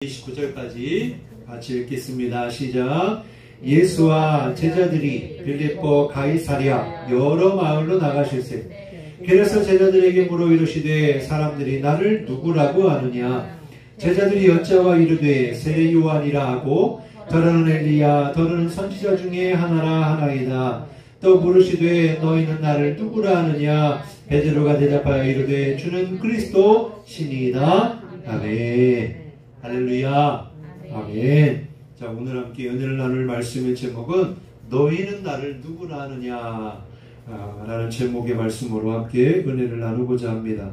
29절까지 같이 읽겠습니다. 시작. 예수와 제자들이 빌립보 가이사랴 여러 마을로 나가실세. 그래서 제자들에게 물어 이르시되 사람들이 나를 누구라고 하느냐. 제자들이 여짜와 이르되 세례 요한이라 하고 더러는 엘리야 더러는 선지자 중에 하나라 하나이다. 또 물으시되 너희는 나를 누구라 하느냐. 베드로가 대답하여 이르되 주는 그리스도 신이다. 아멘. 할렐루야. 아멘. 자, 오늘 함께 은혜를 나눌 말씀의 제목은 너희는 나를 누구라 하느냐 라는 제목의 말씀으로 함께 은혜를 나누고자 합니다.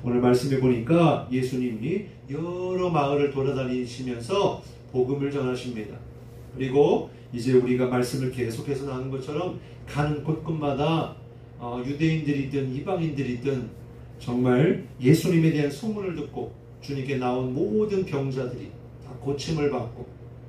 오늘 말씀에 보니까 예수님이 여러 마을을 돌아다니시면서 복음을 전하십니다. 그리고 이제 우리가 말씀을 계속해서 나눈 것처럼 가는 곳곳마다 유대인들이든 이방인들이든 정말 예수님에 대한 소문을 듣고 주님께 나온 모든 병자들이 다 고침을 받고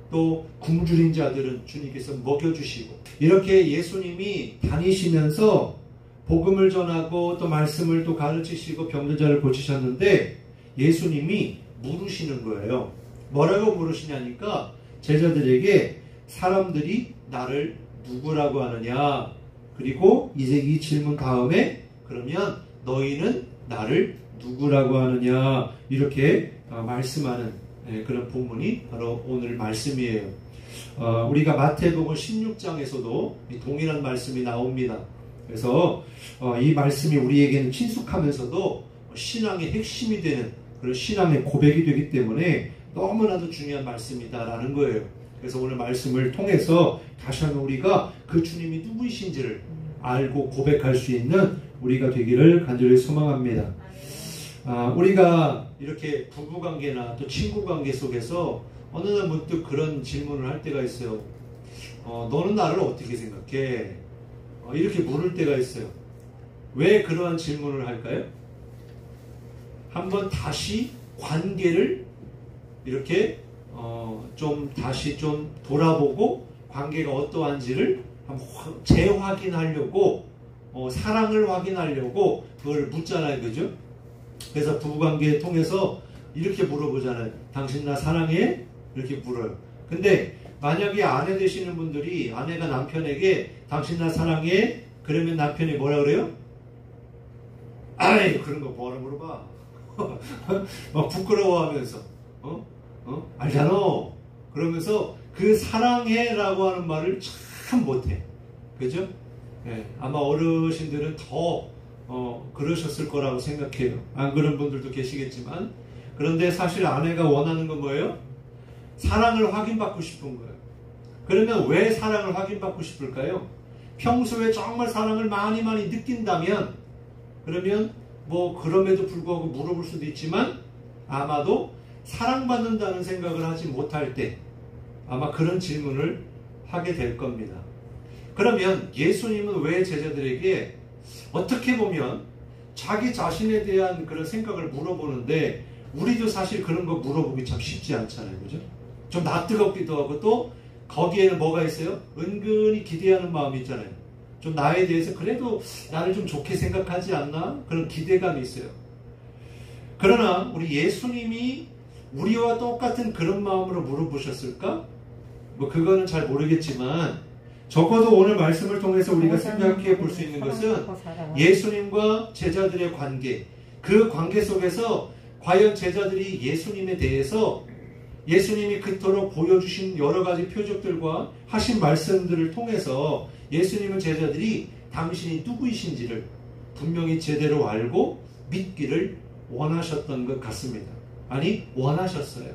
또 굶주린 자들은 주님께서 먹여주시고 이렇게 예수님이 다니시면서 복음을 전하고 또 말씀을 또 가르치시고 병든 자를 고치셨는데 예수님이 물으시는 거예요. 뭐라고 물으시냐니까 제자들에게 사람들이 나를 누구라고 하느냐. 그리고 이제 이 질문 다음에 그러면 너희는 나를 누구라고 하느냐 이렇게 말씀하는 그런 본문이 바로 오늘 말씀이에요. 우리가 마태복음 16장에서도 동일한 말씀이 나옵니다. 그래서 이 말씀이 우리에게는 친숙하면서도 신앙의 핵심이 되는 그런 신앙의 고백이 되기 때문에 너무나도 중요한 말씀이다라는 거예요. 그래서 오늘 말씀을 통해서 다시 한번 우리가 그 주님이 누구이신지를 알고 고백할 수 있는 우리가 되기를 간절히 소망합니다. 우리가 이렇게 부부관계나 또 친구관계 속에서 어느 날 문득 그런 질문을 할 때가 있어요. 너는 나를 어떻게 생각해? 이렇게 물을 때가 있어요. 왜 그러한 질문을 할까요? 한번 다시 관계를 이렇게 다시 돌아보고 관계가 어떠한지를 한번 재확인하려고 사랑을 확인하려고 그걸 묻잖아요. 그죠? 그래서 부부관계 통해서 이렇게 물어보잖아요. 당신 나 사랑해? 이렇게 물어요. 근데 만약에 아내 되시는 분들이 아내가 남편에게 당신 나 사랑해? 그러면 남편이 뭐라 그래요? 아이 그런 거 뭐라 물어봐. 막 부끄러워하면서 알잖아. 그러면서 그 사랑해 라고 하는 말을 참 못해. 그죠? 네, 아마 어르신들은 더 그러셨을 거라고 생각해요. 안 그런 분들도 계시겠지만 그런데 사실 아내가 원하는 건 뭐예요? 사랑을 확인받고 싶은 거예요. 그러면 왜 사랑을 확인받고 싶을까요? 평소에 정말 사랑을 많이 느낀다면 그러면 뭐 그럼에도 불구하고 물어볼 수도 있지만 아마도 사랑받는다는 생각을 하지 못할 때 아마 그런 질문을 하게 될 겁니다. 그러면 예수님은 왜 제자들에게 어떻게 보면 자기 자신에 대한 그런 생각을 물어보는데 우리도 사실 그런 거 물어보기 참 쉽지 않잖아요. 그죠? 좀 낯뜨겁기도 하고 또 거기에는 뭐가 있어요? 은근히 기대하는 마음이 있잖아요. 좀 나에 대해서 그래도 나를 좀 좋게 생각하지 않나? 그런 기대감이 있어요. 그러나 우리 예수님이 우리와 똑같은 그런 마음으로 물어보셨을까? 뭐 그거는 잘 모르겠지만 적어도 오늘 말씀을 통해서 우리가 생각해 볼 수 있는 것은 예수님과 제자들의 관계, 그 관계 속에서 과연 제자들이 예수님에 대해서 예수님이 그토록 보여주신 여러 가지 표적들과 하신 말씀들을 통해서 예수님은 제자들이 당신이 누구이신지를 분명히 제대로 알고 믿기를 원하셨던 것 같습니다. 아니, 원하셨어요.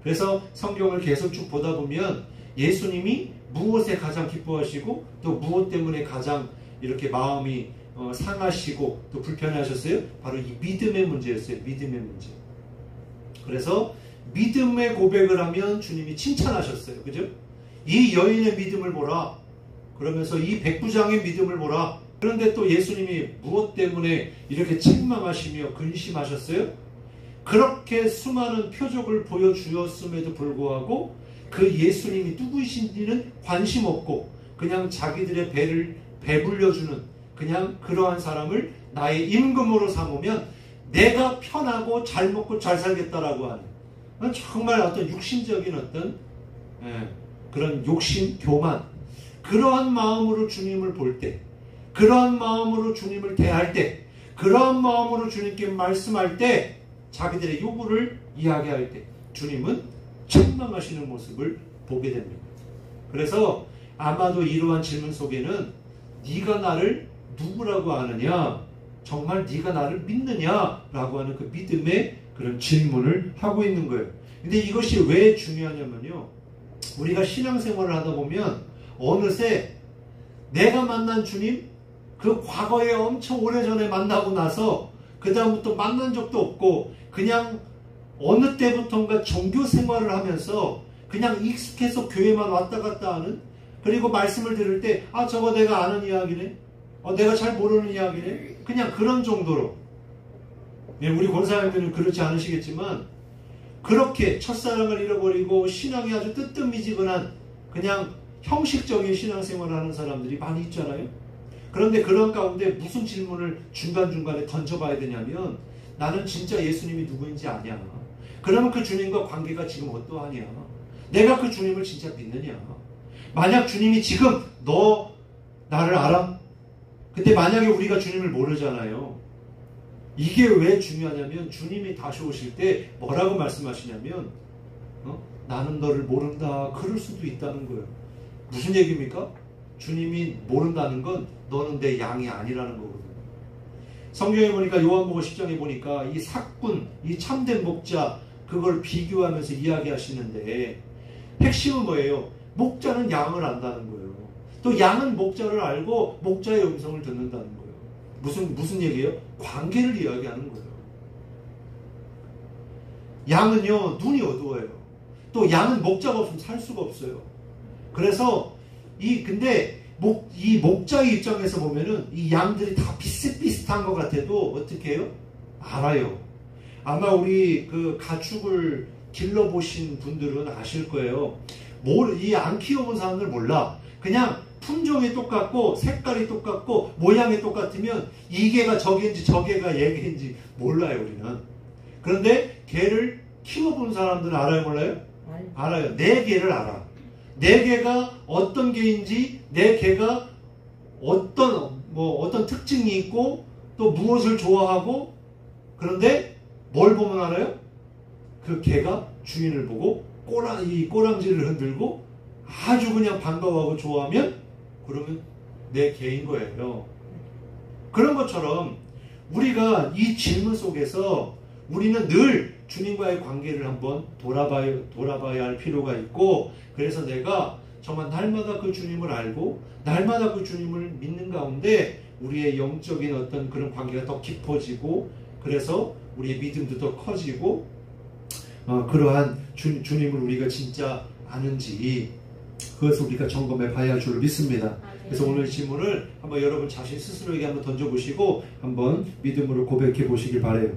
그래서 성경을 계속 쭉 보다 보면 예수님이 무엇에 가장 기뻐하시고 또 무엇 때문에 가장 이렇게 마음이 상하시고 또 불편하셨어요? 바로 이 믿음의 문제였어요. 믿음의 문제. 그래서 믿음의 고백을 하면 주님이 칭찬하셨어요. 그죠? 이 여인의 믿음을 보라. 그러면서 이 백부장의 믿음을 보라. 그런데 또 예수님이 무엇 때문에 이렇게 책망하시며 근심하셨어요? 그렇게 수많은 표적을 보여주었음에도 불구하고 그 예수님이 누구이신지는 관심 없고 그냥 자기들의 배를 배불려주는 그냥 그러한 사람을 나의 임금으로 삼으면 내가 편하고 잘 먹고 잘 살겠다라고 하는 정말 어떤 육신적인 어떤 그런 욕심, 교만, 그러한 마음으로 주님을 볼 때, 그러한 마음으로 주님을 대할 때, 그러한 마음으로 주님께 말씀할 때, 자기들의 요구를 이야기할 때 주님은 책망하시는 모습을 보게 됩니다. 그래서 아마도 이러한 질문 속에는 네가 나를 누구라고 아느냐, 정말 네가 나를 믿느냐라고 하는 그 믿음의 그런 질문을 하고 있는 거예요. 근데 이것이 왜 중요하냐면요, 우리가 신앙생활을 하다 보면 어느새 내가 만난 주님, 그 과거에 엄청 오래전에 만나고 나서 그 다음부터 만난 적도 없고 그냥 어느 때부턴가 종교 생활을 하면서 그냥 익숙해서 교회만 왔다 갔다 하는, 그리고 말씀을 들을 때 저거 내가 아는 이야기네, 내가 잘 모르는 이야기네, 그냥 그런 정도로. 우리 권사님들은 그렇지 않으시겠지만 그렇게 첫사랑을 잃어버리고 신앙이 아주 뜨뜻미지근한 그냥 형식적인 신앙생활을 하는 사람들이 많이 있잖아요. 그런데 그런 가운데 무슨 질문을 중간중간에 던져봐야 되냐면, 나는 진짜 예수님이 누구인지 아냐? 그러면 그 주님과 관계가 지금 어떠하냐? 내가 그 주님을 진짜 믿느냐? 만약 주님이 지금 너 나를 알아? 근데 만약에 우리가 주님을 모르잖아요. 이게 왜 중요하냐면 주님이 다시 오실 때 뭐라고 말씀하시냐면 나는 너를 모른다, 그럴 수도 있다는 거예요. 무슨 얘기입니까? 주님이 모른다는 건 너는 내 양이 아니라는 거거든요. 성경에 보니까 요한복음 10장에 보니까 이 삭군, 이 참된 목자, 그걸 비교하면서 이야기하시는데 핵심은 뭐예요? 목자는 양을 안다는 거예요. 또 양은 목자를 알고 목자의 음성을 듣는다는 거예요. 무슨 얘기예요? 관계를 이야기하는 거예요. 양은요, 눈이 어두워요. 또 양은 목자가 없으면 살 수가 없어요. 그래서 근데 이 목자의 입장에서 보면은 이 양들이 다 비슷비슷한 것 같아도 어떻게 해요? 알아요. 아마 우리 그 가축을 길러보신 분들은 아실 거예요. 이 양 키워본 사람들 몰라. 그냥 품종이 똑같고 색깔이 똑같고 모양이 똑같으면 이 개가 저개인지 저 개가 얘 개인지 몰라요, 우리는. 그런데 개를 키워본 사람들은 알아요, 몰라요? 알아요. 내 개를 알아. 내 개가 어떤 개인지, 내 개가 어떤 특징이 있고 또 무엇을 좋아하고, 그런데 뭘 보면 알아요? 그 개가 주인을 보고 이 꼬랑지를 흔들고 아주 그냥 반가워하고 좋아하면 그러면 내 개인 거예요. 그런 것처럼 우리가 이 질문 속에서 우리는 늘 주님과의 관계를 한번 돌아봐야 할 필요가 있고, 그래서 내가 정말 날마다 그 주님을 알고 날마다 그 주님을 믿는 가운데 우리의 영적인 어떤 그런 관계가 더 깊어지고, 그래서 우리의 믿음도 더 커지고, 그러한 주님을 우리가 진짜 아는지 그것을 우리가 점검해 봐야 할 줄 믿습니다. 그래서 오늘 질문을 한번 여러분 자신 스스로에게 한번 던져보시고 한번 믿음으로 고백해 보시길 바라요.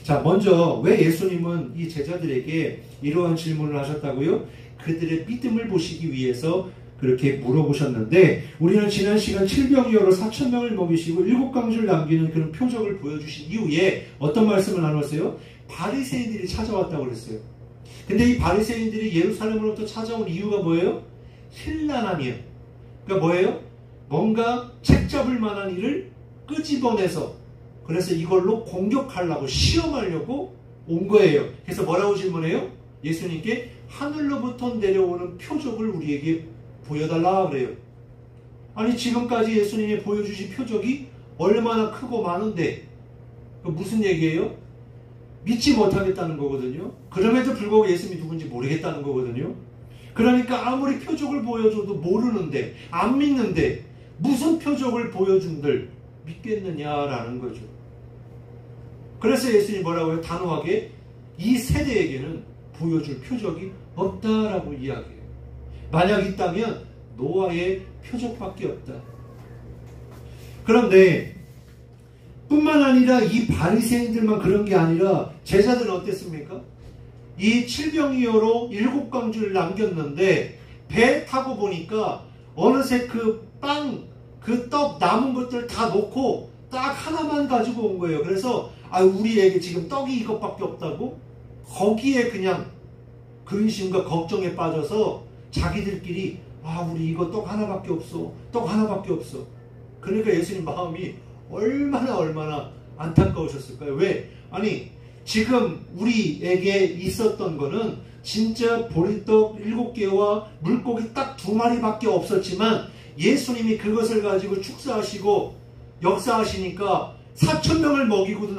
자, 먼저 왜 예수님은 이 제자들에게 이러한 질문을 하셨다고요? 그들의 믿음을 보시기 위해서 그렇게 물어보셨는데, 우리는 지난 시간 7병이어로 4,000명을 먹이시고 7강주를 남기는 그런 표적을 보여주신 이후에 어떤 말씀을 나눴어요? 바리새인들이 찾아왔다고 그랬어요. 근데 이 바리새인들이 예루살렘으로부터 찾아온 이유가 뭐예요? 힐난함이에요. 그러니까 뭐예요? 뭔가 책잡을 만한 일을 끄집어내서, 그래서 이걸로 공격하려고, 시험하려고 온 거예요. 그래서 뭐라고 질문해요? 예수님께 하늘로부터 내려오는 표적을 우리에게 보여달라 그래요. 아니, 지금까지 예수님이 보여주신 표적이 얼마나 크고 많은데 무슨 얘기예요? 믿지 못하겠다는 거거든요. 그럼에도 불구하고 예수님이 누군지 모르겠다는 거거든요. 그러니까 아무리 표적을 보여줘도 모르는데, 안 믿는데 무슨 표적을 보여준들 믿겠느냐라는 거죠. 그래서 예수님이 뭐라고요? 단호하게 이 세대에게는 보여줄 표적이 없다라고 이야기해요. 만약 있다면 노아의 표적밖에 없다. 그런데 뿐만 아니라 이 바리새인들만 그런 게 아니라 제자들은 어땠습니까? 이 7병이어로 7강주를 남겼는데 배 타고 보니까 어느새 그 떡 남은 것들 다 놓고 딱 하나만 가지고 온 거예요. 그래서 우리에게 지금 떡이 이것밖에 없다고? 거기에 그냥 근심과 걱정에 빠져서 자기들끼리 우리 이거 떡 하나밖에 없어. 떡 하나밖에 없어. 그러니까 예수님 마음이 얼마나 안타까우셨을까요? 왜? 아니 지금 우리에게 있었던 거는 진짜 보리떡 7개와 물고기 딱 2마리밖에 없었지만 예수님이 그것을 가지고 축사하시고 역사하시니까 4,000명을 먹이고도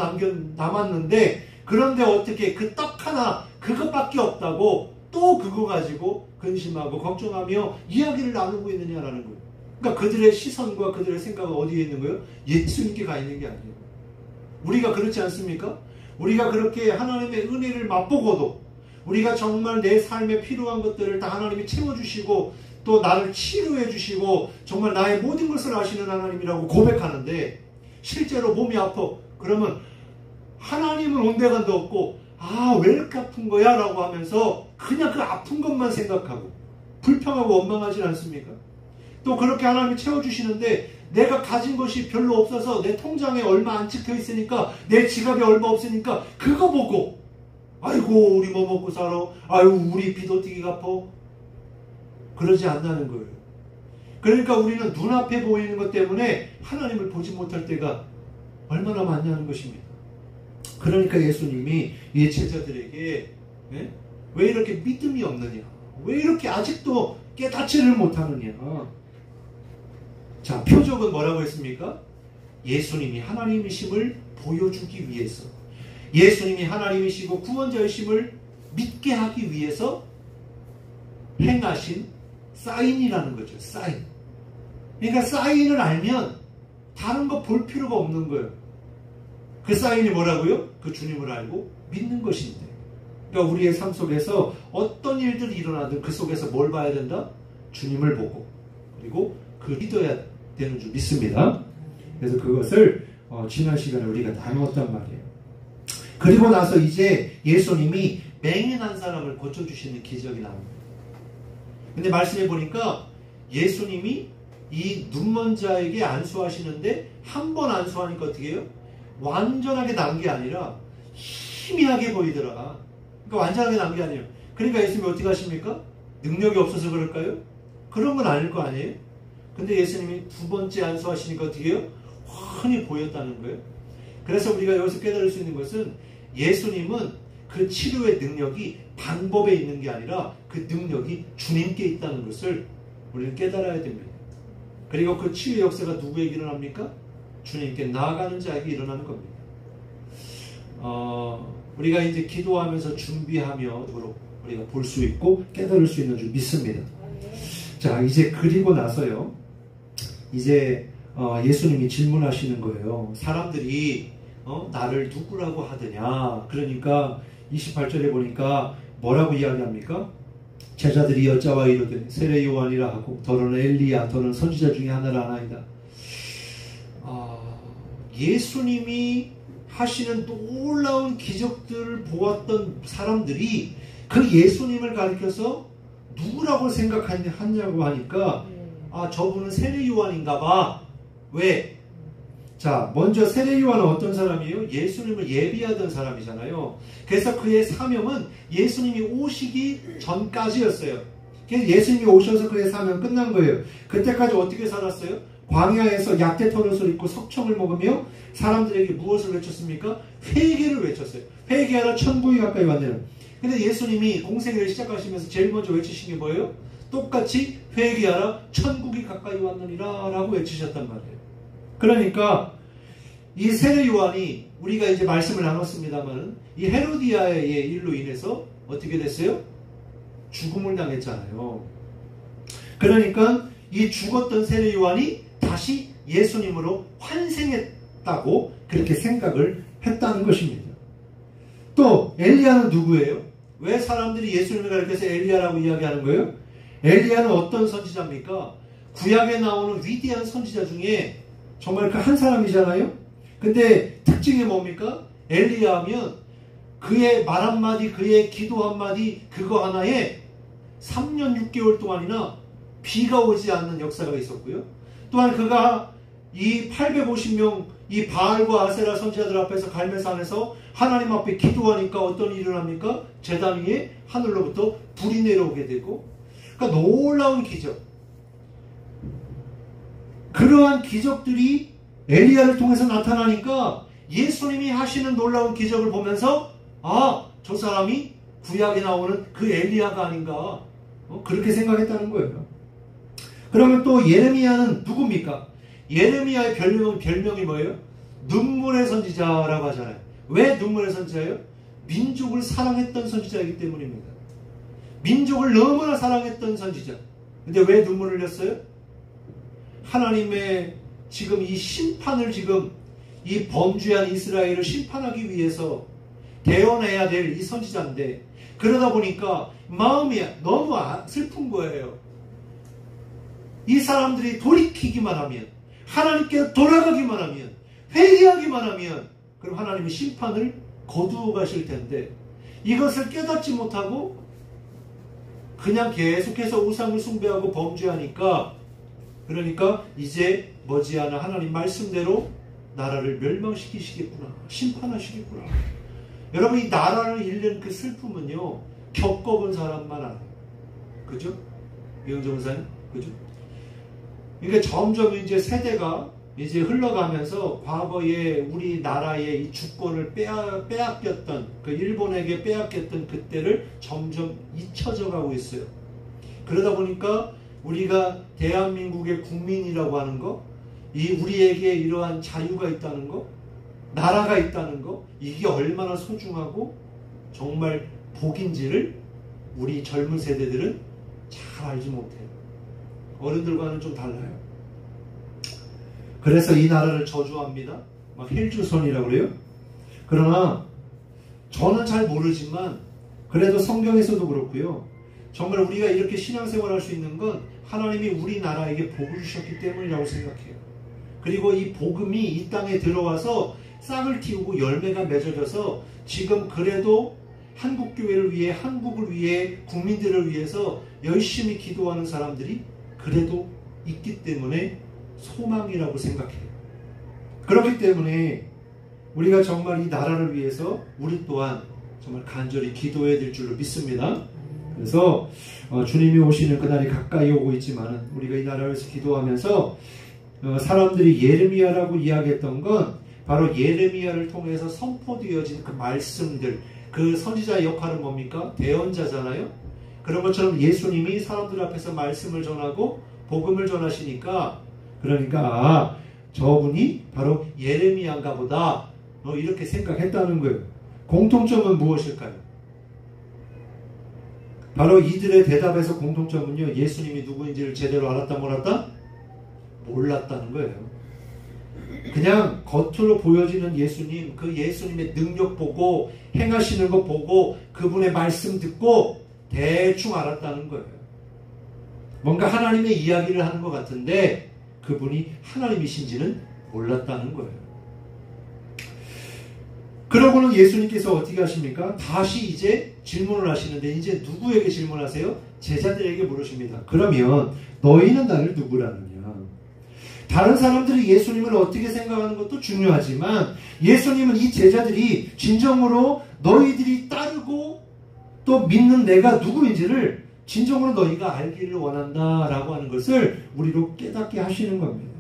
남았는데, 그런데 어떻게 그 떡 하나 그것밖에 없다고 또 그거 가지고 근심하고 걱정하며 이야기를 나누고 있느냐라는 거예요. 그러니까 그들의 시선과 그들의 생각은 어디에 있는 거예요? 예수님께 가 있는 게 아니에요. 우리가 그렇지 않습니까? 우리가 그렇게 하나님의 은혜를 맛보고도 우리가 정말 내 삶에 필요한 것들을 다 하나님이 채워주시고 또 나를 치료해 주시고 정말 나의 모든 것을 아시는 하나님이라고 고백하는데, 실제로 몸이 아파. 그러면 하나님은 온데간도 없고 왜 이렇게 아픈 거야? 라고 하면서 그냥 그 아픈 것만 생각하고 불평하고 원망하지 않습니까? 또 그렇게 하나님이 채워주시는데 내가 가진 것이 별로 없어서 내 통장에 얼마 안 찍혀 있으니까, 내 지갑에 얼마 없으니까 그거 보고 아이고 우리 뭐 먹고 살아? 아유 우리 비도튀기 갚어? 그러지 않는다는 거예요. 그러니까 우리는 눈앞에 보이는 것 때문에 하나님을 보지 못할 때가 얼마나 많냐는 것입니다. 그러니까 예수님이 이 제자들에게 왜 이렇게 믿음이 없느냐? 왜 이렇게 아직도 깨닫지를 못하느냐? 자, 표적은 뭐라고 했습니까? 예수님이 하나님이심을 보여주기 위해서, 예수님이 하나님이시고 구원자이심을 믿게 하기 위해서 행하신 사인이라는 거죠. 사인. 그러니까 사인을 알면 다른 거 볼 필요가 없는 거예요. 그 사인이 뭐라고요? 그 주님을 알고 믿는 것인데. 그러니까 우리의 삶 속에서 어떤 일들이 일어나든 그 속에서 뭘 봐야 된다? 주님을 보고, 그리고 그 믿어야 되는 줄 믿습니다. 그래서 그것을 지난 시간에 우리가 나누었단 말이에요. 그리고 나서 이제 예수님이 맹인한 사람을 고쳐주시는 기적이 나옵니다. 근데 말씀해 보니까 예수님이 이 눈먼 자에게 안수하시는데 한 번 안수하니까 어떻게 해요? 완전하게 난 게 아니라 희미하게 보이더라. 그러니까 완전하게 난 게 아니에요. 그러니까 예수님이 어떻게 하십니까? 능력이 없어서 그럴까요? 그런 건 아닐 거 아니에요? 근데 예수님이 2번째 안수하시니까 어떻게 해요? 훤히 보였다는 거예요. 그래서 우리가 여기서 깨달을 수 있는 것은 예수님은 그 치료의 능력이 방법에 있는 게 아니라 그 능력이 주님께 있다는 것을 우리는 깨달아야 됩니다. 그리고 그 치유의 역사가 누구에게 일어납니까? 주님께 나아가는 자에게 일어나는 겁니다. 우리가 이제 기도하면서 준비하며 우리가 볼 수 있고 깨달을 수 있는 줄 믿습니다. 자, 이제 그리고 나서요. 이제 예수님이 질문하시는 거예요. 사람들이 나를 누구라고 하더냐. 그러니까 28절에 보니까 뭐라고 이야기합니까? 제자들이 여자와 이르되 세례 요한이라 하고 더러는 엘리야 더러는 선지자 중에 하나라 하나이다. 예수님이 하시는 놀라운 기적들을 보았던 사람들이 그 예수님을 가리켜서 누구라고 생각하냐고 하니까 저분은 세례 요한인가 봐. 왜? 자, 먼저 세례 요한은 어떤 사람이에요? 예수님을 예비하던 사람이잖아요. 그래서 그의 사명은 예수님이 오시기 전까지였어요. 그래서 예수님이 오셔서 그의 사명 끝난 거예요. 그때까지 어떻게 살았어요? 광야에서 약대토릇을 입고 석청을 먹으며 사람들에게 무엇을 외쳤습니까? 회개를 외쳤어요. 회개하라 천국이 가까이 왔네요. 근데 예수님이 공생애를 시작하시면서 제일 먼저 외치신 게 뭐예요? 똑같이 회개하라 천국이 가까이 왔느니라 라고 외치셨단 말이에요. 그러니까 이 세례 요한이 우리가 이제 말씀을 나눴습니다만 이 헤로디아의 일로 인해서 어떻게 됐어요? 죽음을 당했잖아요. 그러니까 이 죽었던 세례 요한이 다시 예수님으로 환생했다고 그렇게 생각을 했다는 것입니다. 또 엘리야는 누구예요? 왜 사람들이 예수님을 가리켜서 엘리야라고 이야기하는 거예요? 엘리야는 어떤 선지자입니까? 구약에 나오는 위대한 선지자 중에 정말 그 한 사람이잖아요. 근데 특징이 뭡니까? 엘리야 하면 그의 말 한마디, 그의 기도 한마디 그거 하나에 3년 6개월 동안이나 비가 오지 않는 역사가 있었고요. 또한 그가 이 850명 이 바알과 아세라 선지자들 앞에서 갈멜산에서 하나님 앞에 기도하니까 어떤 일이 일어납니까? 제단 위에 하늘로부터 불이 내려오게 되고, 그러니까 놀라운 기적. 그러한 기적들이 엘리야를 통해서 나타나니까 예수님이 하시는 놀라운 기적을 보면서 저 사람이 구약에 나오는 그 엘리야가 아닌가, 그렇게 생각했다는 거예요. 그러면 또 예레미야는 누굽니까? 예레미야의 별명이 뭐예요? 눈물의 선지자라고 하잖아요. 왜 눈물의 선지자예요? 민족을 사랑했던 선지자이기 때문입니다. 민족을 너무나 사랑했던 선지자. 근데 왜 눈물을 흘렸어요? 하나님의 지금 이 심판을 지금 이 범죄한 이스라엘을 심판하기 위해서 대언해야 될 이 선지자인데, 그러다 보니까 마음이 너무 슬픈 거예요. 이 사람들이 돌이키기만 하면, 하나님께 돌아가기만 하면, 회개하기만 하면, 그럼 하나님이 심판을 거두어 가실 텐데, 이것을 깨닫지 못하고 그냥 계속해서 우상을 숭배하고 범죄하니까, 그러니까 이제 머지않아 하나님 말씀대로 나라를 멸망시키시겠구나, 심판하시겠구나. 여러분, 이 나라를 잃는 그 슬픔은요, 겪어본 사람만 알아요. 그죠? 이영정 목사님, 그죠? 그러니까 점점 이제 세대가 이제 흘러가면서 과거에 우리나라의 이 주권을 빼앗겼던, 그 일본에게 빼앗겼던 그때를 점점 잊혀져 가고 있어요. 그러다 보니까 우리가 대한민국의 국민이라고 하는 거, 우리에게 이러한 자유가 있다는 거, 나라가 있다는 거, 이게 얼마나 소중하고 정말 복인지를 우리 젊은 세대들은 잘 알지 못해요. 어른들과는 좀 달라요. 그래서 이 나라를 저주합니다. 막 헬조선이라고 그래요. 그러나 저는 잘 모르지만 그래도 성경에서도 그렇고요. 정말 우리가 이렇게 신앙생활을 할 수 있는 건 하나님이 우리나라에게 복을 주셨기 때문이라고 생각해요. 그리고 이 복음이 이 땅에 들어와서 싹을 틔우고 열매가 맺어져서 지금 그래도 한국교회를 위해, 한국을 위해, 국민들을 위해서 열심히 기도하는 사람들이 그래도 있기 때문에 소망이라고 생각해요. 그렇기 때문에 우리가 정말 이 나라를 위해서 우리 또한 정말 간절히 기도해야 될 줄로 믿습니다. 그래서 주님이 오시는 그날이 가까이 오고 있지만 우리가 이 나라를 위해서 기도하면서 사람들이 예레미야라고 이야기했던 건 바로 예레미야를 통해서 선포되어진 그 말씀들, 그 선지자의 역할은 뭡니까? 대언자잖아요. 그런 것처럼 예수님이 사람들 앞에서 말씀을 전하고 복음을 전하시니까, 그러니까 저분이 바로 예레미야인가 보다, 이렇게 생각했다는 거예요. 공통점은 무엇일까요? 바로 이들의 대답에서 공통점은요, 예수님이 누구인지를 제대로 알았다 몰랐다? 몰랐다는 거예요. 그냥 겉으로 보여지는 예수님, 그 예수님의 능력 보고 행하시는 거 보고 그분의 말씀 듣고 대충 알았다는 거예요. 뭔가 하나님의 이야기를 하는 것 같은데 그분이 하나님이신지는 몰랐다는 거예요. 그러고는 예수님께서 어떻게 하십니까? 다시 이제 질문을 하시는데, 이제 누구에게 질문하세요? 제자들에게 물으십니다. 그러면 너희는 나를 누구라느냐? 다른 사람들이 예수님을 어떻게 생각하는 것도 중요하지만 예수님은 이 제자들이 진정으로 너희들이 따르고 또 믿는 내가 누구인지를 진정으로 너희가 알기를 원한다라고 하는 것을 우리로 깨닫게 하시는 겁니다.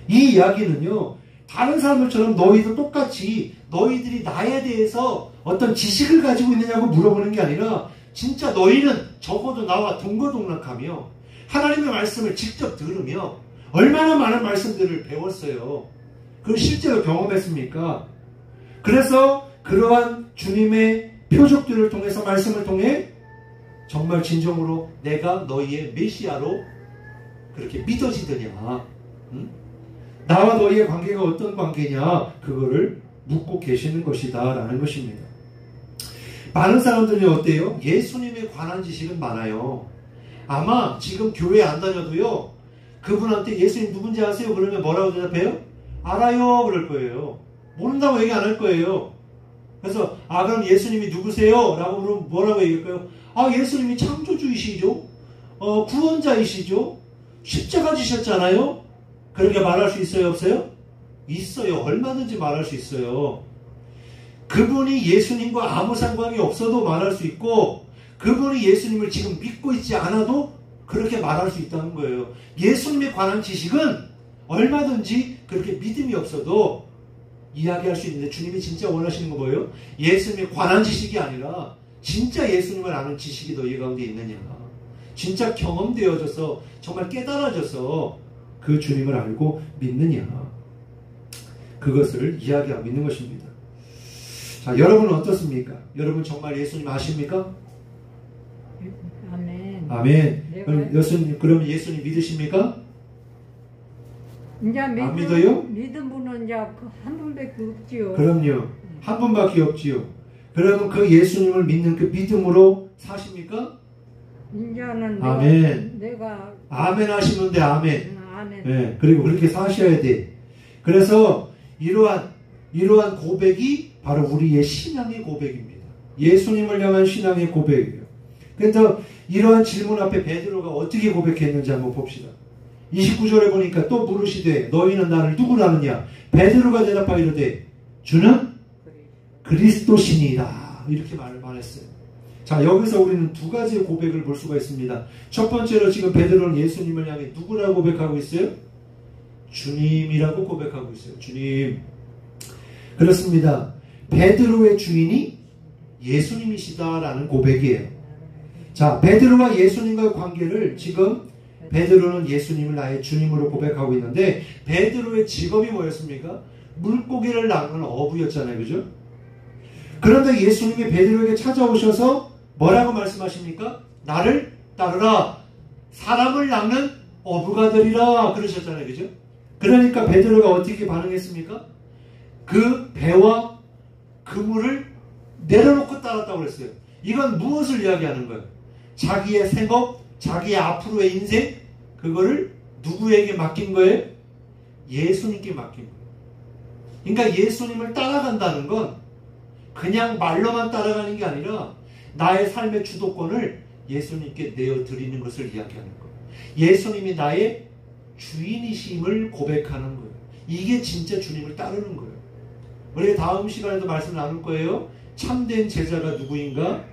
이 이야기는요, 다른 사람들처럼 너희도 똑같이 너희들이 나에 대해서 어떤 지식을 가지고 있느냐고 물어보는 게 아니라, 진짜 너희는 적어도 나와 동거동락하며 하나님의 말씀을 직접 들으며 얼마나 많은 말씀들을 배웠어요. 그걸 실제로 경험했습니까? 그래서 그러한 주님의 표적들을 통해서, 말씀을 통해 정말 진정으로 내가 너희의 메시아로 그렇게 믿어지더냐, 나와 너희의 관계가 어떤 관계냐, 그거를 묻고 계시는 것이다 라는 것입니다. 많은 사람들이 어때요? 예수님에 관한 지식은 많아요. 아마 지금 교회 안 다녀도요, 그분한테 예수님 누군지 아세요? 그러면 뭐라고 대답해요? 알아요 그럴 거예요. 모른다고 얘기 안 할 거예요. 그래서 그럼 예수님이 누구세요? 라고 물으면 뭐라고 얘기할까요? 예수님이 창조주이시죠, 구원자이시죠, 십자가 지셨잖아요. 그렇게 말할 수 있어요, 없어요? 있어요. 얼마든지 말할 수 있어요. 그분이 예수님과 아무 상관이 없어도 말할 수 있고, 그분이 예수님을 지금 믿고 있지 않아도 그렇게 말할 수 있다는 거예요. 예수님에 관한 지식은 얼마든지 그렇게 믿음이 없어도 이야기할 수 있는데, 주님이 진짜 원하시는 거 뭐예요? 예수님에 관한 지식이 아니라 진짜 예수님을 아는 지식이 너희 가운데 있느냐, 진짜 경험되어져서 정말 깨달아져서 그 주님을 알고 믿느냐, 그것을 이야기하고 있는 것입니다. 자, 여러분은 어떻습니까? 여러분 정말 예수님 아십니까? 아멘. 아멘. 그럼 예수님 믿으십니까? 이제 안 믿어요? 믿은 분은 이제 한 분밖에 없지요. 그럼요. 한 분밖에 없지요. 그러면 그 예수님을 믿는 그 믿음으로 사십니까? 이제는 아멘. 내가 아멘 하시면 돼. 아멘. 아멘. 네, 그리고 그렇게 사셔야 돼. 그래서 이러한 고백이 바로 우리의 신앙의 고백입니다. 예수님을 향한 신앙의 고백이에요. 그래서 이러한 질문 앞에 베드로가 어떻게 고백했는지 한번 봅시다. 29절에 보니까 또 물으시되 너희는 나를 누구로 아느냐? 베드로가 대답하이르되 주는 그리스도시니이다. 이렇게 말했어요. 자, 여기서 우리는 두 가지의 고백을 볼 수가 있습니다. 첫 번째로 지금 베드로는 예수님을 향해 누구라고 고백하고 있어요? 주님이라고 고백하고 있어요. 주님. 그렇습니다. 베드로의 주인이 예수님이시다라는 고백이에요. 자, 베드로와 예수님과의 관계를 지금 베드로는 예수님을 나의 주님으로 고백하고 있는데, 베드로의 직업이 뭐였습니까? 물고기를 낚는 어부였잖아요. 그죠? 그런데 예수님이 베드로에게 찾아오셔서 뭐라고 말씀하십니까? 나를 따르라. 사람을 낚는 어부가 되리라. 그러셨잖아요. 그죠? 그러니까 베드로가 어떻게 반응했습니까? 그 배와 그물을 내려놓고 따랐다고 그랬어요. 이건 무엇을 이야기하는 거예요? 자기의 생업, 자기의 앞으로의 인생, 그거를 누구에게 맡긴 거예요? 예수님께 맡긴 거예요. 그러니까 예수님을 따라간다는 건 그냥 말로만 따라가는 게 아니라 나의 삶의 주도권을 예수님께 내어드리는 것을 이야기하는 거예요. 예수님이 나의 주인이심을 고백하는 거예요. 이게 진짜 주님을 따르는 거예요. 우리 다음 시간에도 말씀 나눌 거예요. 참된 제자가 누구인가?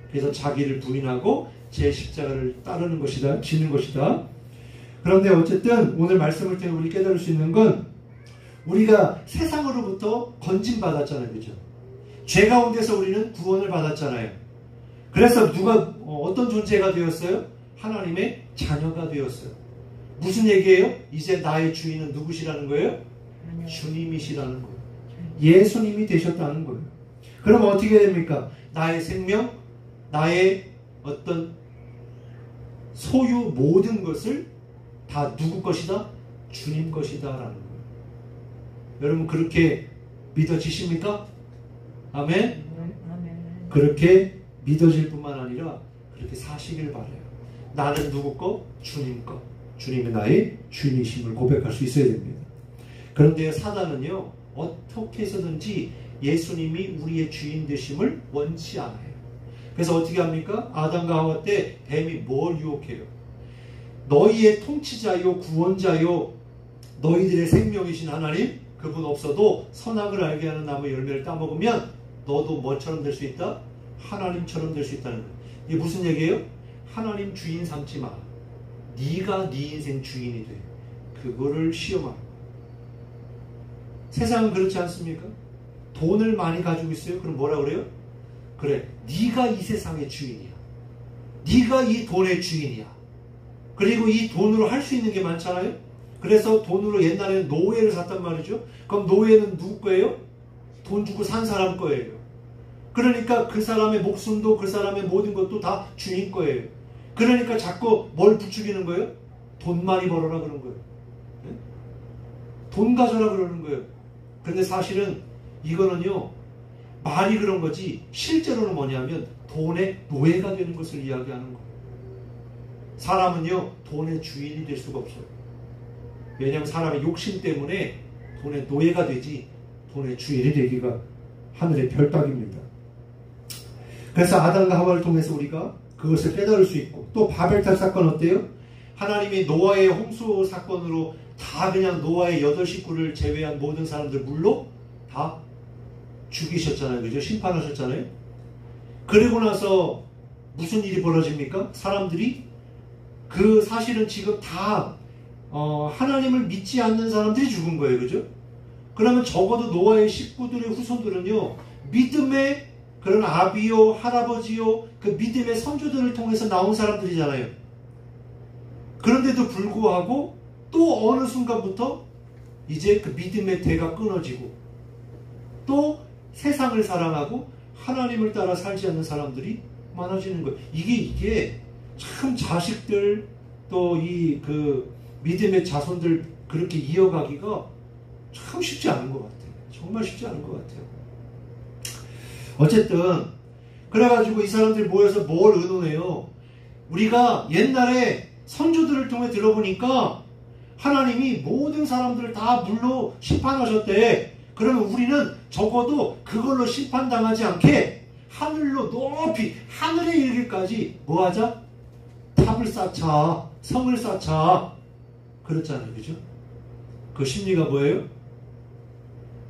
그래서 자기를 부인하고 제 십자가를 따르는 것이다, 지는 것이다. 그런데 어쨌든 오늘 말씀을 통해 우리 깨달을 수 있는 건, 우리가 세상으로부터 건진받았잖아요. 그죠? 죄 가운데서 우리는 구원을 받았잖아요. 그래서 누가 어떤 존재가 되었어요? 하나님의 자녀가 되었어요. 무슨 얘기예요? 이제 나의 주인은 누구시라는 거예요? 주님이시라는 거예요. 예수님이 되셨다는 거예요. 그럼 어떻게 됩니까? 나의 생명, 나의 어떤 소유 모든 것을 다 누구 것이다? 주님 것이다 라는 거예요. 여러분 그렇게 믿어지십니까? 아멘? 그렇게 믿어질 뿐만 아니라 그렇게 사시길 바라요. 나는 누구 거? 주님 거. 주님이 나의 주인이심을 고백할 수 있어야 됩니다. 그런데 사단은요, 어떻게 해서든지 예수님이 우리의 주인 되심을 원치 않아요. 그래서 어떻게 합니까? 아담과 하와 때 뱀이 뭘 유혹해요? 너희의 통치자요, 구원자요, 너희들의 생명이신 하나님, 그분 없어도 선악을 알게 하는 나무 열매를 따먹으면 너도 뭐처럼 될 수 있다? 하나님처럼 될 수 있다는 거예요. 이게 무슨 얘기예요? 하나님 주인 삼지 마. 네가 네 인생 주인이 돼. 그거를 시험하는 거예요. 세상은 그렇지 않습니까? 돈을 많이 가지고 있어요? 그럼 뭐라 그래요? 그래, 네가 이 세상의 주인이야. 네가 이 돈의 주인이야. 그리고 이 돈으로 할 수 있는 게 많잖아요. 그래서 돈으로 옛날에는 노예를 샀단 말이죠. 그럼 노예는 누구 거예요? 돈 주고 산 사람 거예요. 그러니까 그 사람의 목숨도, 그 사람의 모든 것도 다 주인 거예요. 그러니까 자꾸 뭘 부추기는 거예요? 돈 많이 벌어라 그런 거예요. 네? 돈 가져라 그러는 거예요. 근데 사실은 이거는요, 말이 그런 거지 실제로는 뭐냐면 돈의 노예가 되는 것을 이야기하는 거예요. 사람은요, 돈의 주인이 될 수가 없어요. 왜냐하면 사람의 욕심 때문에 돈의 노예가 되지 돈의 주인이 되기가 하늘의 별따기입니다. 그래서 아담과 하와를 통해서 우리가 그것을 깨달을 수 있고, 또 바벨탑 사건 어때요? 하나님이 노아의 홍수 사건으로 다 그냥 노아의 8식구를 제외한 모든 사람들 물로 다 죽이셨잖아요. 그죠? 심판하셨잖아요. 그리고 나서 무슨 일이 벌어집니까? 사람들이 그 사실은 지금 다 하나님을 믿지 않는 사람들이 죽은 거예요. 그죠? 그러면 적어도 노아의 식구들의 후손들은요, 믿음의 그런 아비요, 할아버지요, 그 믿음의 선조들을 통해서 나온 사람들이잖아요. 그런데도 불구하고 또 어느 순간부터 이제 그 믿음의 대가 끊어지고 또 세상을 사랑하고 하나님을 따라 살지 않는 사람들이 많아지는 거예요. 이게 참 자식들 또 이 그 믿음의 자손들 그렇게 이어가기가 참 쉽지 않은 것 같아요. 정말 쉽지 않은 것 같아요. 어쨌든 그래가지고 이 사람들이 모여서 뭘 의논해요? 우리가 옛날에 선조들을 통해 들어보니까 하나님이 모든 사람들을 다 물로 심판하셨대. 그러면 우리는 적어도 그걸로 심판당하지 않게 하늘로 높이 하늘에 이르기까지 뭐하자? 탑을 쌓자, 성을 쌓자. 그렇잖아요. 그죠? 그 심리가 뭐예요?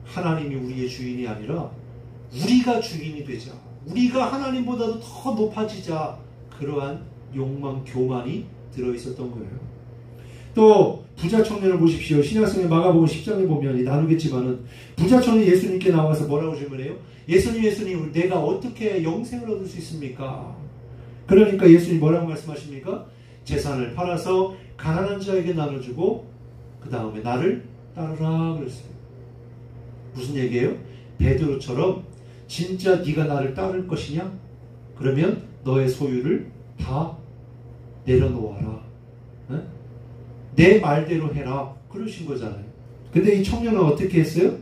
하나님이 우리의 주인이 아니라 우리가 주인이 되자. 우리가 하나님보다도 더 높아지자. 그러한 욕망, 교만이 들어있었던 거예요. 또 부자 청년을 보십시오. 신약성의 마가복음 10장에 보면 나누겠지만은 부자 청년이 예수님께 나와서 뭐라고 질문해요? 예수님, 내가 어떻게 영생을 얻을 수 있습니까? 그러니까 예수님 뭐라고 말씀하십니까? 재산을 팔아서 가난한 자에게 나눠주고 그 다음에 나를 따르라 그랬어요. 무슨 얘기예요? 베드로처럼 진짜 네가 나를 따를 것이냐? 그러면 너의 소유를 다 내려놓아라. 네? 내 말대로 해라. 그러신 거잖아요. 근데 이 청년은 어떻게 했어요?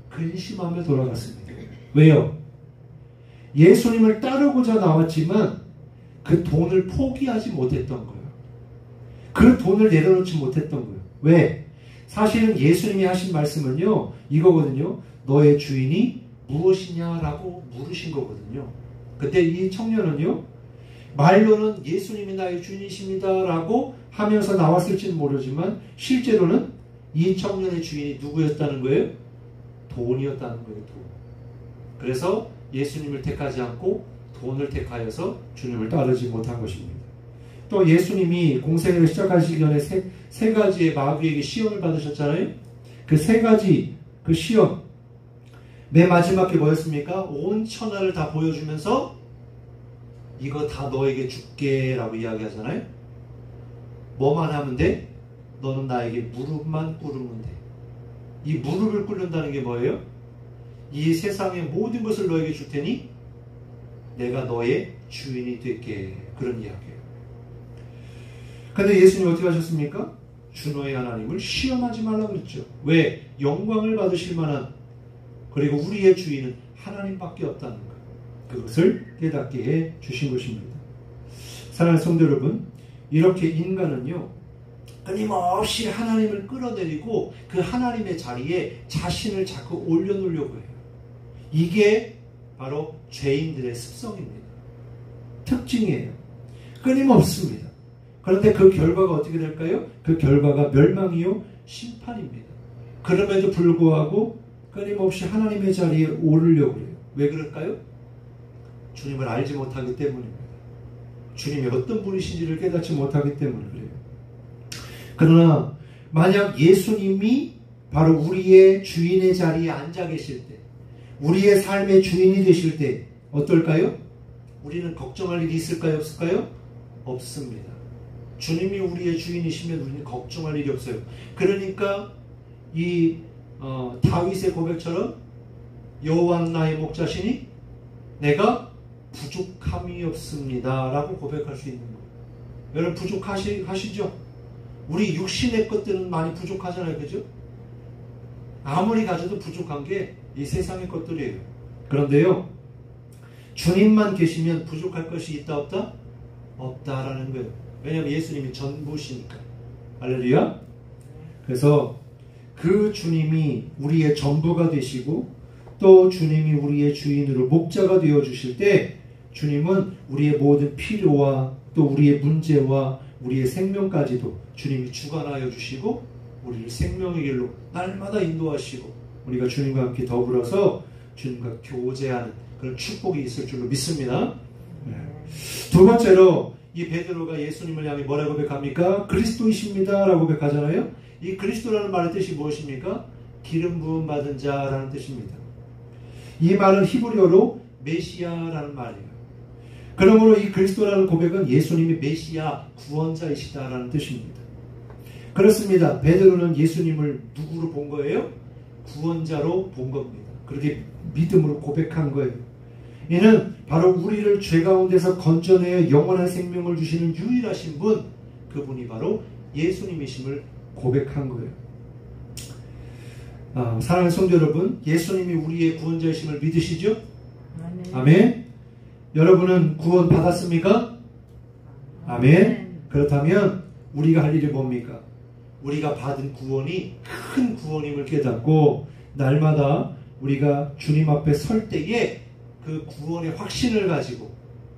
근심하며 돌아갔습니다. 왜요? 예수님을 따르고자 나왔지만 그 돈을 포기하지 못했던 거예요. 그 돈을 내려놓지 못했던 거예요. 왜? 사실은 예수님이 하신 말씀은요, 이거거든요. 너의 주인이 무엇이냐라고 물으신 거거든요. 근데 이 청년은요, 말로는 예수님이 나의 주인이십니다라고 하면서 나왔을지는 모르지만 실제로는 이 청년의 주인이 누구였다는 거예요? 돈이었다는 거예요. 돈. 그래서 예수님을 택하지 않고 돈을 택하여서 주님을 따르지 못한 것입니다. 또 예수님이 공생애를 시작하시기 전에 세 가지의 마귀에게 시험을 받으셨잖아요. 그 세 가지 그 시험, 맨 마지막에 뭐였습니까? 온 천하를 다 보여주면서 이거 다 너에게 줄게 라고 이야기하잖아요. 뭐만 하면 돼? 너는 나에게 무릎만 꿇으면 돼. 이 무릎을 꿇는다는 게 뭐예요? 이 세상의 모든 것을 너에게 줄 테니 내가 너의 주인이 될게. 그런 이야기예요. 근데 예수님 어떻게 하셨습니까? 주 너의 하나님을 시험하지 말라고 그랬죠. 왜? 영광을 받으실 만한, 그리고 우리의 주인은 하나님밖에 없다는 것. 그것을 깨닫게 해 주신 것입니다. 사랑하는 성도 여러분, 이렇게 인간은요, 끊임없이 하나님을 끌어내리고 그 하나님의 자리에 자신을 자꾸 올려놓으려고 해요. 이게 바로 죄인들의 습성입니다. 특징이에요. 끊임없습니다. 그런데 그 결과가 어떻게 될까요? 그 결과가 멸망이요, 심판입니다. 그럼에도 불구하고 끊임없이 하나님의 자리에 오르려고 해요. 왜 그럴까요? 주님을 알지 못하기 때문입니다. 주님이 어떤 분이신지를 깨닫지 못하기 때문에 그래요. 그러나 만약 예수님이 바로 우리의 주인의 자리에 앉아 계실 때, 우리의 삶의 주인이 되실 때 어떨까요? 우리는 걱정할 일이 있을까요? 없을까요? 없습니다. 주님이 우리의 주인이시면 우리는 걱정할 일이 없어요. 그러니까 이 다윗의 고백처럼 여호와는 나의 목자시니 내가 부족함이 없습니다 라고 고백할 수 있는 거예요. 여러분 부족하시죠? 우리 육신의 것들은 많이 부족하잖아요. 그죠? 아무리 가져도 부족한 게 이 세상의 것들이에요. 그런데요, 주님만 계시면 부족할 것이 있다 없다? 없다라는 거예요. 왜냐하면 예수님이 전부시니까. 할렐루야. 그래서 그 주님이 우리의 전부가 되시고 또 주님이 우리의 주인으로 목자가 되어주실 때 주님은 우리의 모든 필요와 또 우리의 문제와 우리의 생명까지도 주님이 주관하여 주시고 우리를 생명의 길로 날마다 인도하시고 우리가 주님과 함께 더불어서 주님과 교제하는 그런 축복이 있을 줄로 믿습니다. 두 번째로 이 베드로가 예수님을 향해 뭐라고 고백합니까? 그리스도이십니다 라고 고백하잖아요. 이 그리스도라는 말의 뜻이 무엇입니까? 기름 부음 받은 자라는 뜻입니다. 이 말은 히브리어로 메시아라는 말이에요. 그러므로 이 그리스도라는 고백은 예수님이 메시아 구원자이시다라는 뜻입니다. 그렇습니다. 베드로는 예수님을 누구로 본 거예요? 구원자로 본 겁니다. 그렇게 믿음으로 고백한 거예요. 이는 바로 우리를 죄 가운데서 건져내어 영원한 생명을 주시는 유일하신 분, 그분이 바로 예수님이심을 고백한 거예요. 사랑하는 성도 여러분, 예수님이 우리의 구원자이심을 믿으시죠? 아멘. 여러분은 구원 받았습니까? 아멘. 그렇다면 우리가 할 일이 뭡니까? 우리가 받은 구원이 큰 구원임을 깨닫고 날마다 우리가 주님 앞에 설 때에 그 구원의 확신을 가지고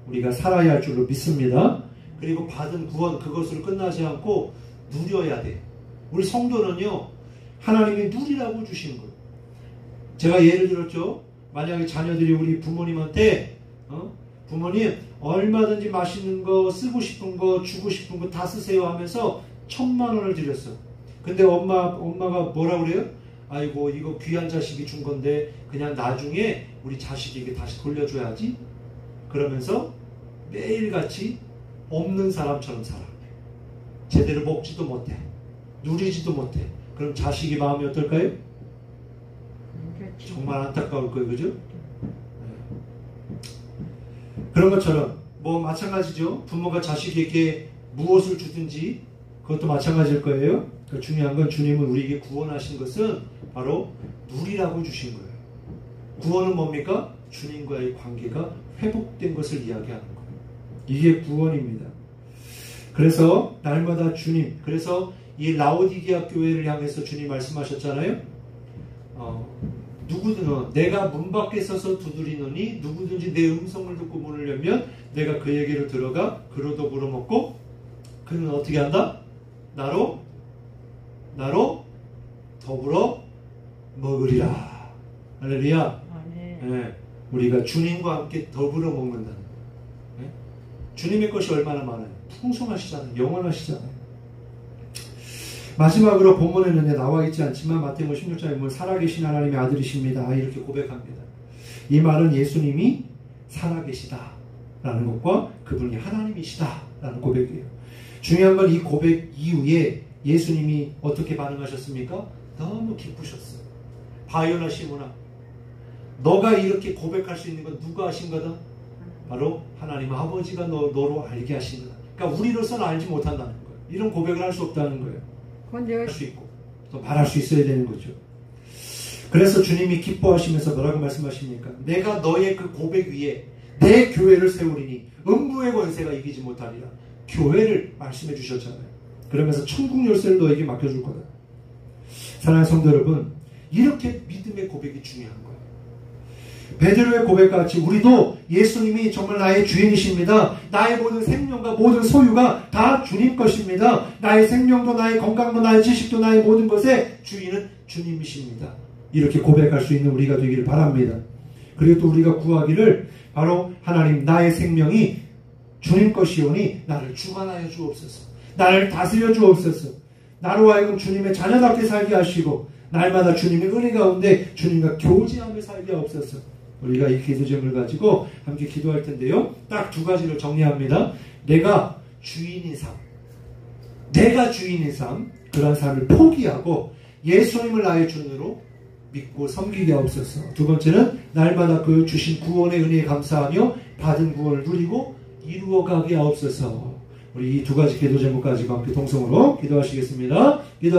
우리가 살아야 할 줄로 믿습니다. 그리고 받은 구원 그것으로 끝나지 않고 누려야 돼. 우리 성도는요, 하나님이 누리라고 주신 거예요. 제가 예를 들었죠. 만약에 자녀들이 우리 부모님한테 부모님 얼마든지 맛있는 거, 쓰고 싶은 거, 주고 싶은 거 다 쓰세요 하면서 1,000,000원을 드렸어. 근데 엄마가 뭐라 그래요? 아이고 이거 귀한 자식이 준 건데 그냥 나중에 우리 자식에게 다시 돌려줘야지. 그러면서 매일같이 없는 사람처럼 살아. 제대로 먹지도 못해. 누리지도 못해. 그럼 자식이 마음이 어떨까요? 정말 안타까울 거예요. 그죠? 그런 것처럼 뭐 마찬가지죠. 부모가 자식에게 무엇을 주든지 그것도 마찬가지일 거예요. 그러니까 중요한 건 주님은 우리에게 구원하신 것은 바로 누리라고 주신 거예요. 구원은 뭡니까? 주님과의 관계가 회복된 것을 이야기하는 거예요. 이게 구원입니다. 그래서 날마다 주님, 그래서 이 라오디게아 교회를 향해서 주님 말씀하셨잖아요. 누구든 내가 문 밖에 서서 두드리노니 누구든지 내 음성을 듣고 문을 열면 내가 그에게로 들어가 그로 더불어 먹고 그는 어떻게 한다? 나로 더불어 먹으리라. 할렐루야. 네, 우리가 주님과 함께 더불어 먹는다는 거예요. 네? 주님의 것이 얼마나 많아요. 풍성하시잖아요. 영원하시잖아요. 마지막으로 본문에는 나와 있지 않지만 마태복음 16장에 보면 살아계신 하나님의 아들이십니다. 이렇게 고백합니다. 이 말은 예수님이 살아계시다라는 것과 그분이 하나님이시다라는 고백이에요. 중요한 건 이 고백 이후에 예수님이 어떻게 반응하셨습니까? 너무 기쁘셨어요. 바요나 시몬아, 너가 이렇게 고백할 수 있는 건 누가 하신 거다? 바로 하나님 아버지가 너로 알게 하신 거다. 그러니까 우리로서는 알지 못한다는 거예요. 이런 고백을 할 수 없다는 거예요. 할 수 있고 또 말할 수 있어야 되는 거죠. 그래서 주님이 기뻐하시면서 뭐라고 말씀하십니까? 내가 너의 그 고백 위에 내 교회를 세우리니 음부의 권세가 이기지 못하리라. 교회를 말씀해 주셨잖아요. 그러면서 천국 열쇠를 너에게 맡겨줄 거다. 사랑하는 성도 여러분, 이렇게 믿음의 고백이 중요한 거예요. 베드로의 고백과 같이 우리도 예수님이 정말 나의 주인이십니다. 나의 모든 생명과 모든 소유가 다 주님 것입니다. 나의 생명도 나의 건강도 나의 지식도 나의 모든 것의 주인은 주님이십니다. 이렇게 고백할 수 있는 우리가 되기를 바랍니다. 그리고 또 우리가 구하기를 바로 하나님 나의 생명이 주님 것이오니 나를 주관하여 주옵소서. 나를 다스려 주옵소서. 나로 하여금 주님의 자녀답게 살게 하시고 날마다 주님의 은혜 가운데 주님과 교제하며 살게 하옵소서. 우리가 이 기도 제목을 가지고 함께 기도할 텐데요. 딱 두 가지를 정리합니다. 내가 주인인 삶. 내가 주인인 삶. 그런 삶을 포기하고 예수님을 나의 주인으로 믿고 섬기게 하옵소서. 두 번째는 날마다 그 주신 구원의 은혜에 감사하며 받은 구원을 누리고 이루어가게 하옵소서. 우리 이 두 가지 기도 제목 가지고 함께 동성으로 기도하시겠습니다.